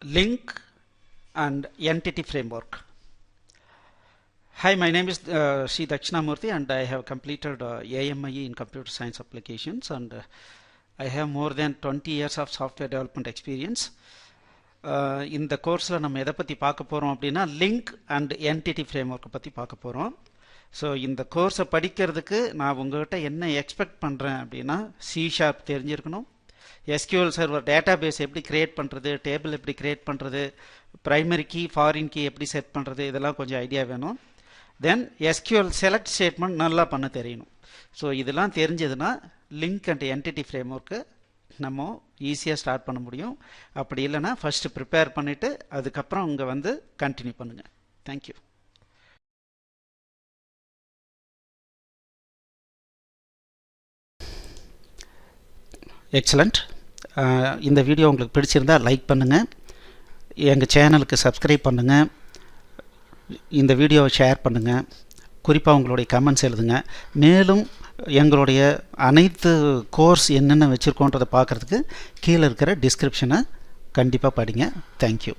link and entity framework. Hi, my name is C. Dakshinamurthy and I have completed AMIE in computer science applications, and I have more than 20 years of software development experience. இந்த கோர்ஸில் நம்ம எதை பற்றி பார்க்க போகிறோம் அப்படின்னா link and entity ஃப்ரேம்ஒர்க்கை பற்றி பார்க்க போகிறோம். ஸோ இந்த கோர்ஸை படிக்கிறதுக்கு நான் உங்கள்கிட்ட என்ன எக்ஸ்பெக்ட் பண்ணுறேன் அப்படின்னா C# தெரிஞ்சிருக்கணும், SQL சர்வர் டேட்டாபேஸ் எப்படி கிரியேட் பண்ணுறது, டேபிள் எப்படி கிரியேட் பண்ணுறது, ப்ரைமரி கீ ஃபாரின் கீ எப்படி செட் பண்ணுறது, இதெல்லாம் கொஞ்சம் ஐடியா வேணும். தென் SQL செலக்ட் ஸ்டேட்மெண்ட் நல்லா பண்ண தெரியணும். ஸோ இதெல்லாம் தெரிஞ்சதுன்னா லிங்க் அண்ட் என்டிட்டி ஃப்ரேம்ஒர்க்கு நம்ம ஈஸியாக ஸ்டார்ட் பண்ண முடியும். அப்படி இல்லைன்னா ஃபஸ்ட்டு ப்ரிப்பேர் பண்ணிவிட்டு அதுக்கப்புறம் இங்கே வந்து கண்டினியூ பண்ணுங்கள். தேங்க்யூ. எக்ஸலண்ட். இந்த வீடியோ உங்களுக்கு பிடிச்சிருந்தால் லைக் பண்ணுங்கள், எங்கள் சேனலுக்கு சப்ஸ்கிரைப் பண்ணுங்கள், இந்த வீடியோவை ஷேர் பண்ணுங்கள், குறிப்பாக உங்களுடைய கமெண்ட்ஸ் எழுதுங்க. மேலும் எங்களுடைய அனைத்து கோர்ஸ் என்னென்ன வச்சுருக்கோன்றதை பார்க்குறதுக்கு கீழே இருக்கிற டிஸ்கிரிப்ஷனை கண்டிப்பாக படிங்க. தேங்க்யூ.